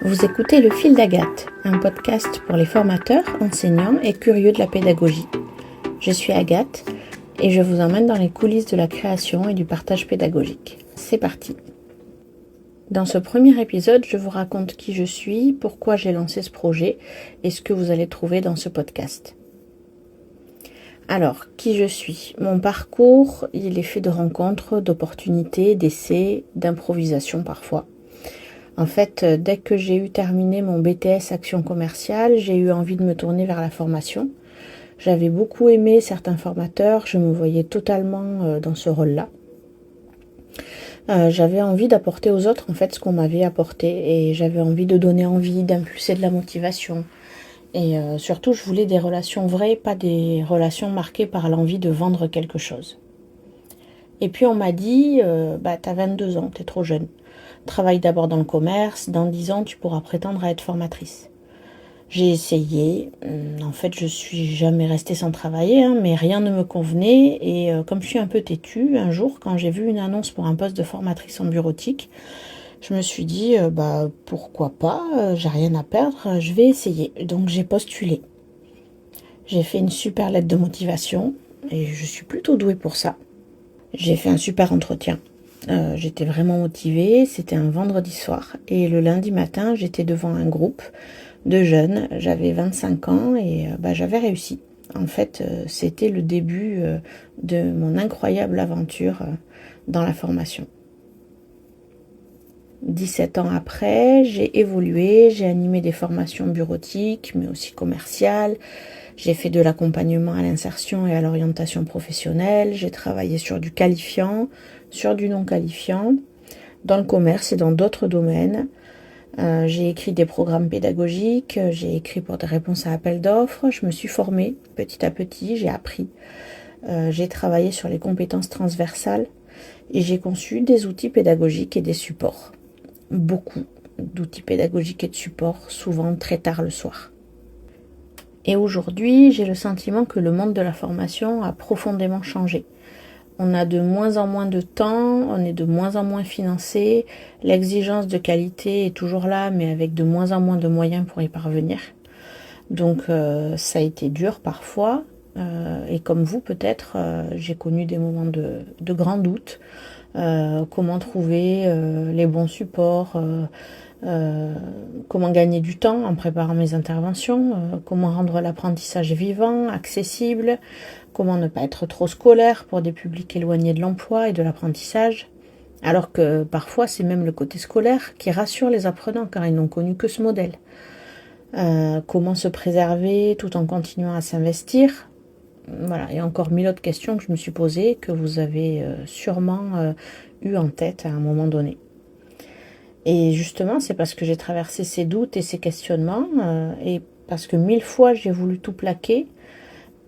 Vous écoutez Le Fil d'Agathe, un podcast pour les formateurs, enseignants et curieux de la pédagogie. Je suis Agathe et je vous emmène dans les coulisses de la création et du partage pédagogique. C'est parti. Dans ce premier épisode, je vous raconte qui je suis, pourquoi j'ai lancé ce projet et ce que vous allez trouver dans ce podcast. Alors, qui je suis ? Mon parcours, il est fait de rencontres, d'opportunités, d'essais, d'improvisation parfois. En fait, dès que j'ai eu terminé mon BTS Action Commerciale, j'ai eu envie de me tourner vers la formation. J'avais beaucoup aimé certains formateurs, je me voyais totalement dans ce rôle-là. J'avais envie d'apporter aux autres en fait ce qu'on m'avait apporté et j'avais envie de donner envie, d'impulser de la motivation. Et surtout, je voulais des relations vraies, pas des relations marquées par l'envie de vendre quelque chose. Et puis on m'a dit, t'as 22 ans, t'es trop jeune. Travaille d'abord dans le commerce, dans 10 ans tu pourras prétendre à être formatrice. J'ai essayé, en fait je suis jamais restée sans travailler, mais rien ne me convenait et comme je suis un peu têtue, un jour quand j'ai vu une annonce pour un poste de formatrice en bureautique, je me suis dit pourquoi pas, j'ai rien à perdre, je vais essayer. Donc j'ai postulé. J'ai fait une super lettre de motivation et je suis plutôt douée pour ça. J'ai fait un super entretien. J'étais vraiment motivée, c'était un vendredi soir et le lundi matin j'étais devant un groupe de jeunes, j'avais 25 ans et j'avais réussi. En fait c'était le début de mon incroyable aventure dans la formation. 17 ans après, j'ai évolué, j'ai animé des formations bureautiques mais aussi commerciales. J'ai fait de l'accompagnement à l'insertion et à l'orientation professionnelle. J'ai travaillé sur du qualifiant, sur du non qualifiant, dans le commerce et dans d'autres domaines. J'ai écrit des programmes pédagogiques, j'ai écrit pour des réponses à appel d'offres. Je me suis formée petit à petit, j'ai appris. J'ai travaillé sur les compétences transversales et j'ai conçu des outils pédagogiques et des supports. Beaucoup d'outils pédagogiques et de supports, souvent très tard le soir. Et aujourd'hui, j'ai le sentiment que le monde de la formation a profondément changé. On a de moins en moins de temps, on est de moins en moins financé, l'exigence de qualité est toujours là, mais avec de moins en moins de moyens pour y parvenir. Donc ça a été dur parfois, et comme vous peut-être, j'ai connu des moments de grands doutes. Comment trouver les bons supports, comment gagner du temps en préparant mes interventions, comment rendre l'apprentissage vivant, accessible, comment ne pas être trop scolaire pour des publics éloignés de l'emploi et de l'apprentissage, alors que parfois c'est même le côté scolaire qui rassure les apprenants car ils n'ont connu que ce modèle. Comment se préserver tout en continuant à s'investir. Voilà, et encore 1000 autres questions que je me suis posées, que vous avez sûrement eu en tête à un moment donné. Et justement, c'est parce que j'ai traversé ces doutes et ces questionnements, et parce que 1000 fois j'ai voulu tout plaquer,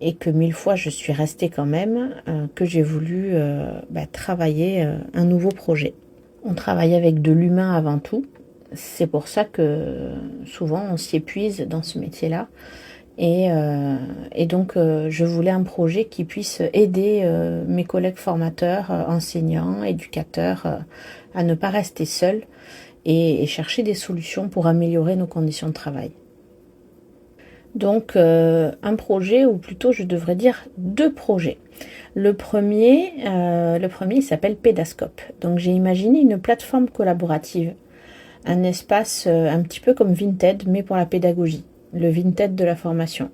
et que 1000 fois je suis restée quand même, que j'ai voulu travailler un nouveau projet. On travaille avec de l'humain avant tout. C'est pour ça que souvent on s'y épuise dans ce métier-là. Et donc je voulais un projet qui puisse aider mes collègues formateurs, enseignants, éducateurs à ne pas rester seuls et chercher des solutions pour améliorer nos conditions de travail. Donc un projet, ou plutôt je devrais dire 2 projets. Le premier il s'appelle Pédascope. Donc j'ai imaginé une plateforme collaborative, un espace un petit peu comme Vinted mais pour la pédagogie. Le Vinted de la formation.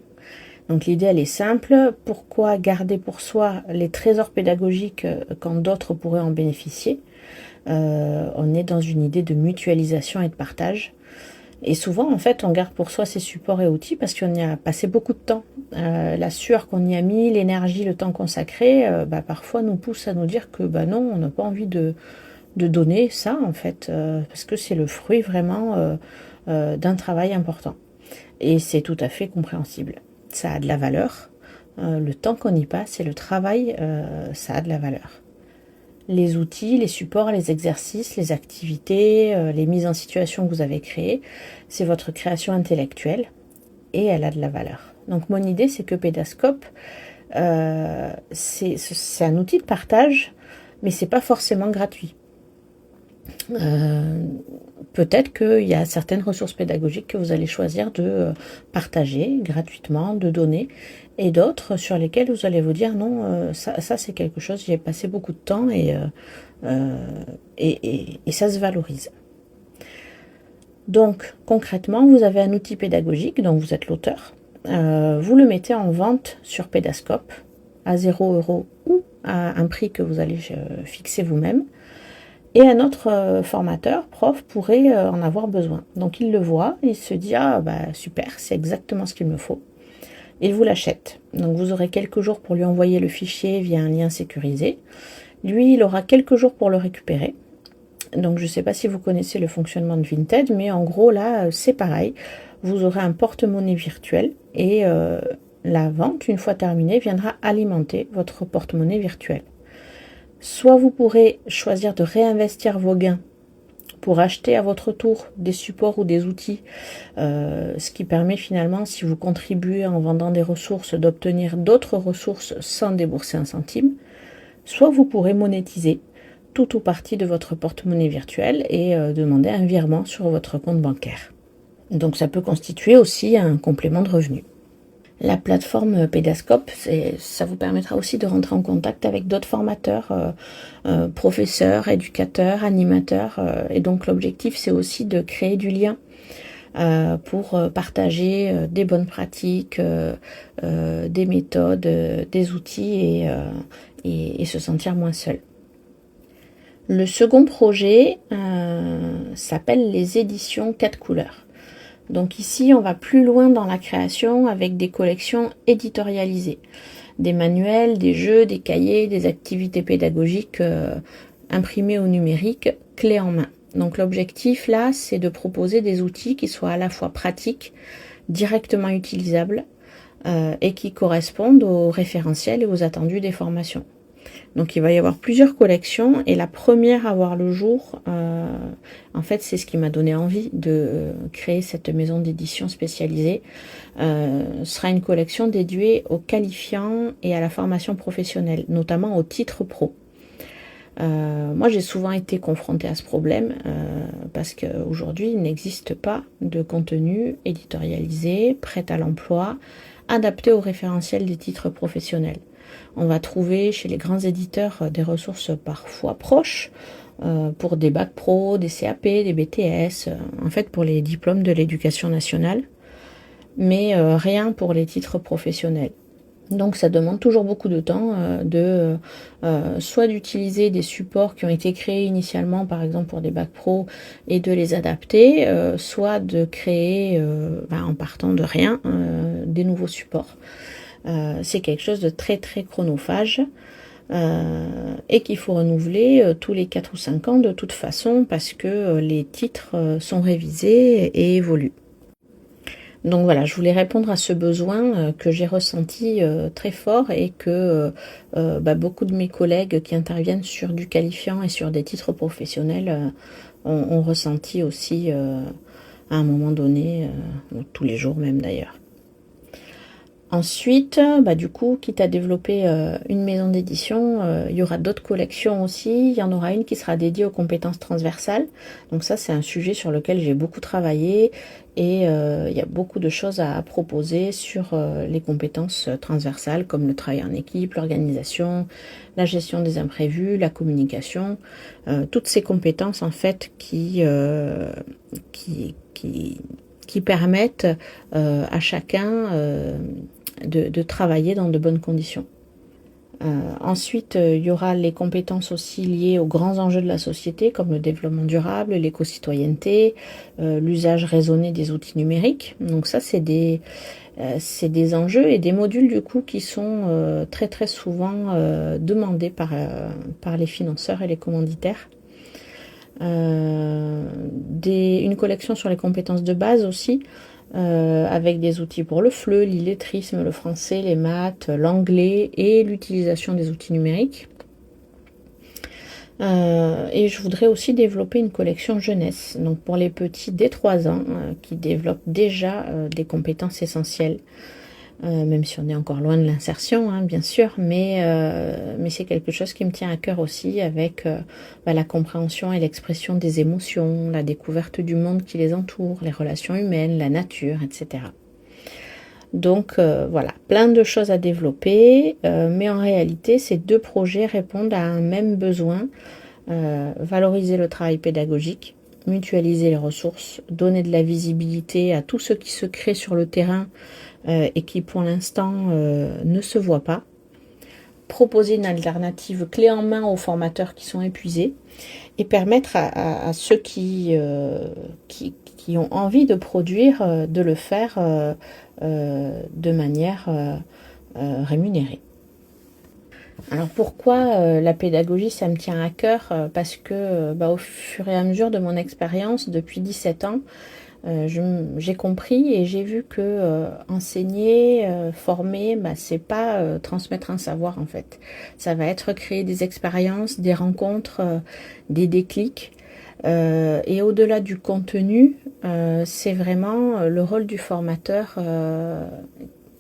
Donc l'idée elle est simple, pourquoi garder pour soi les trésors pédagogiques quand d'autres pourraient en bénéficier ? On est dans une idée de mutualisation et de partage. Et souvent en fait on garde pour soi ces supports et outils parce qu'on y a passé beaucoup de temps. La sueur qu'on y a mis, l'énergie, le temps consacré, parfois nous pousse à nous dire que non, on n'a pas envie de donner ça en fait, parce que c'est le fruit vraiment d'un travail important. Et c'est tout à fait compréhensible. Ça a de la valeur. Le temps qu'on y passe et le travail, ça a de la valeur. Les outils, les supports, les exercices, les activités, les mises en situation que vous avez créées, c'est votre création intellectuelle. et elle a de la valeur. Donc mon idée, c'est que Pédascope, c'est un outil de partage, mais c'est pas forcément gratuit. Peut-être qu'il y a certaines ressources pédagogiques que vous allez choisir de partager gratuitement, de donner, et d'autres sur lesquelles vous allez vous dire non, ça c'est quelque chose, j'y ai passé beaucoup de temps et ça se valorise. Donc concrètement, vous avez un outil pédagogique dont vous êtes l'auteur, vous le mettez en vente sur Pédascope à 0 € ou à un prix que vous allez fixer vous-même. Et un autre formateur, prof, pourrait en avoir besoin. Donc il le voit, il se dit « Ah bah super, c'est exactement ce qu'il me faut ». Il vous l'achète. Donc vous aurez quelques jours pour lui envoyer le fichier via un lien sécurisé. Lui, il aura quelques jours pour le récupérer. Donc je ne sais pas si vous connaissez le fonctionnement de Vinted, mais en gros là, c'est pareil. Vous aurez un porte-monnaie virtuel et la vente, une fois terminée, viendra alimenter votre porte-monnaie virtuel. Soit vous pourrez choisir de réinvestir vos gains pour acheter à votre tour des supports ou des outils, ce qui permet finalement, si vous contribuez en vendant des ressources, d'obtenir d'autres ressources sans débourser un centime. Soit vous pourrez monétiser tout ou partie de votre porte-monnaie virtuelle et demander un virement sur votre compte bancaire. Donc ça peut constituer aussi un complément de revenu. La plateforme Pédascope, ça vous permettra aussi de rentrer en contact avec d'autres formateurs, professeurs, éducateurs, animateurs. Et donc l'objectif, c'est aussi de créer du lien pour partager des bonnes pratiques, des méthodes, des outils et se sentir moins seul. Le second projet s'appelle les éditions 4 couleurs. Donc ici, on va plus loin dans la création avec des collections éditorialisées. Des manuels, des jeux, des cahiers, des activités pédagogiques imprimées au numérique, clés en main. Donc l'objectif là, c'est de proposer des outils qui soient à la fois pratiques, directement utilisables et qui correspondent aux référentiels et aux attendus des formations. Donc il va y avoir plusieurs collections et la première à voir le jour, en fait c'est ce qui m'a donné envie de créer cette maison d'édition spécialisée, sera une collection dédiée aux qualifiants et à la formation professionnelle, notamment aux titres pro. Moi j'ai souvent été confrontée à ce problème parce qu'aujourd'hui il n'existe pas de contenu éditorialisé, prêt à l'emploi, adapté aux référentiels des titres professionnels. On va trouver chez les grands éditeurs des ressources parfois proches pour des bacs pro, des CAP, des BTS, en fait pour les diplômes de l'éducation nationale, mais rien pour les titres professionnels. Donc ça demande toujours beaucoup de temps soit d'utiliser des supports qui ont été créés initialement par exemple pour des bacs pro et de les adapter, soit de créer en partant de rien des nouveaux supports. C'est quelque chose de très très chronophage et qu'il faut renouveler tous les 4 ou 5 ans de toute façon parce que les titres sont révisés et évoluent. Donc voilà, je voulais répondre à ce besoin que j'ai ressenti très fort et que beaucoup de mes collègues qui interviennent sur du qualifiant et sur des titres professionnels ont ressenti aussi à un moment donné, tous les jours même d'ailleurs. Ensuite, du coup, quitte à développer une maison d'édition, il y aura d'autres collections aussi. Il y en aura une qui sera dédiée aux compétences transversales. Donc ça, c'est un sujet sur lequel j'ai beaucoup travaillé et il y a beaucoup de choses à proposer sur les compétences transversales comme le travail en équipe, l'organisation, la gestion des imprévus, la communication. Toutes ces compétences en fait qui permettent à chacun de travailler dans de bonnes conditions. Ensuite, il y aura les compétences aussi liées aux grands enjeux de la société, comme le développement durable, l'éco-citoyenneté, l'usage raisonné des outils numériques. Donc ça, c'est des enjeux et des modules du coup qui sont très très souvent demandés par les financeurs et les commanditaires. Une collection sur les compétences de base aussi, avec des outils pour le FLE, l'illettrisme, le français, les maths, l'anglais et l'utilisation des outils numériques. Et je voudrais aussi développer une collection jeunesse, donc pour les petits dès 3 ans, qui développent déjà des compétences essentielles, même si on est encore loin de l'insertion, hein, bien sûr, mais c'est quelque chose qui me tient à cœur aussi, avec la compréhension et l'expression des émotions, la découverte du monde qui les entoure, les relations humaines, la nature, etc. Donc voilà, plein de choses à développer, mais en réalité, ces 2 projets répondent à un même besoin: valoriser le travail pédagogique, mutualiser les ressources, donner de la visibilité à tout ce qui se crée sur le terrain et qui pour l'instant ne se voit pas, proposer une alternative clé en main aux formateurs qui sont épuisés, et permettre à ceux qui ont envie de produire, de le faire de manière rémunérée. Alors pourquoi la pédagogie, ça me tient à cœur? Parce que au fur et à mesure de mon expérience, depuis 17 ans, j'ai compris et j'ai vu que enseigner, former, c'est pas transmettre un savoir en fait. Ça va être créer des expériences, des rencontres, des déclics. Et au-delà du contenu, c'est vraiment le rôle du formateur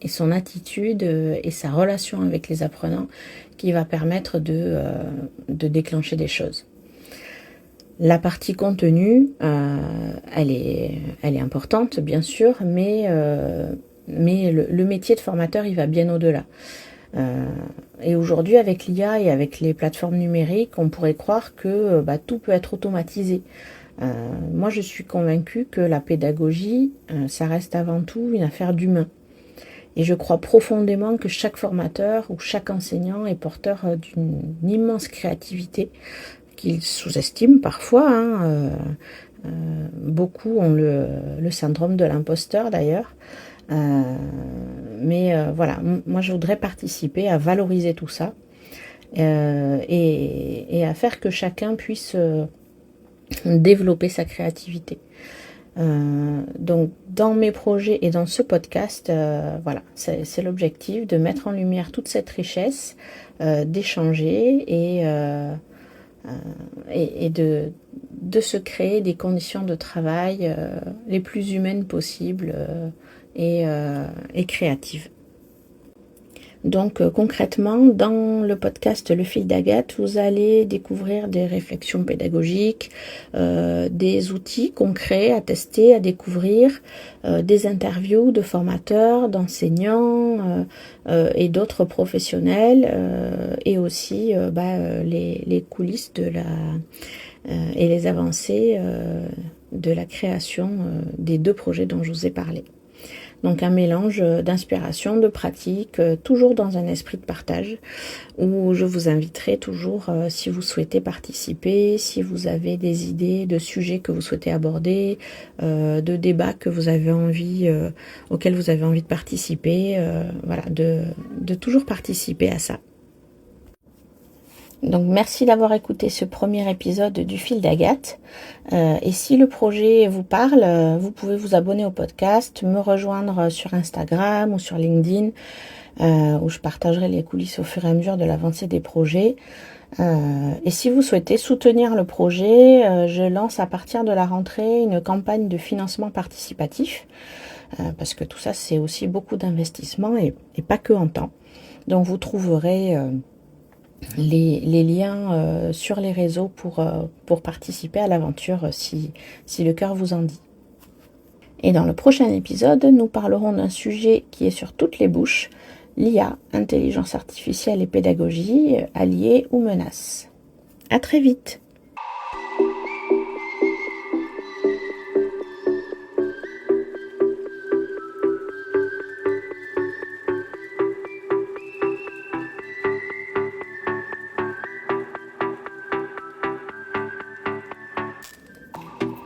et son attitude et sa relation avec les apprenants qui va permettre de déclencher des choses. La partie contenu, elle est importante, bien sûr, mais le métier de formateur, il va bien au-delà. Et aujourd'hui, avec l'IA et avec les plateformes numériques, on pourrait croire que tout peut être automatisé. Moi, je suis convaincue que la pédagogie, ça reste avant tout une affaire d'humain. Et je crois profondément que chaque formateur ou chaque enseignant est porteur d'une immense créativité qu'ils sous-estiment parfois. Beaucoup ont le syndrome de l'imposteur d'ailleurs. Mais voilà, moi je voudrais participer à valoriser tout ça et à faire que chacun puisse développer sa créativité. Donc dans mes projets et dans ce podcast, voilà, c'est l'objectif de mettre en lumière toute cette richesse, d'échanger et de se créer des conditions de travail les plus humaines possibles et créatives. Donc concrètement, dans le podcast Le Fil d'Agathe, vous allez découvrir des réflexions pédagogiques, des outils concrets à tester, à découvrir, des interviews de formateurs, d'enseignants et d'autres professionnels, et aussi les coulisses et les avancées de la création des 2 projets dont je vous ai parlé. Donc un mélange d'inspiration, de pratique, toujours dans un esprit de partage, où je vous inviterai toujours, si vous souhaitez participer, si vous avez des idées de sujets que vous souhaitez aborder, de débats que vous avez envie, auxquels vous avez envie de participer, de toujours participer à ça. Donc merci d'avoir écouté ce premier épisode du Fil d'Agathe. Et si le projet vous parle, vous pouvez vous abonner au podcast, me rejoindre sur Instagram ou sur LinkedIn, où je partagerai les coulisses au fur et à mesure de l'avancée des projets. Et si vous souhaitez soutenir le projet, je lance à partir de la rentrée une campagne de financement participatif, parce que tout ça c'est aussi beaucoup d'investissement et pas que en temps. Donc vous trouverez les liens sur les réseaux pour participer à l'aventure si le cœur vous en dit. Et dans le prochain épisode, nous parlerons d'un sujet qui est sur toutes les bouches, l'IA, intelligence artificielle et pédagogie, alliés ou menaces. À très vite!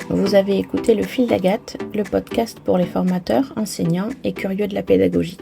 Vous avez écouté Le Fil d'Agathe, le podcast pour les formateurs, enseignants et curieux de la pédagogie.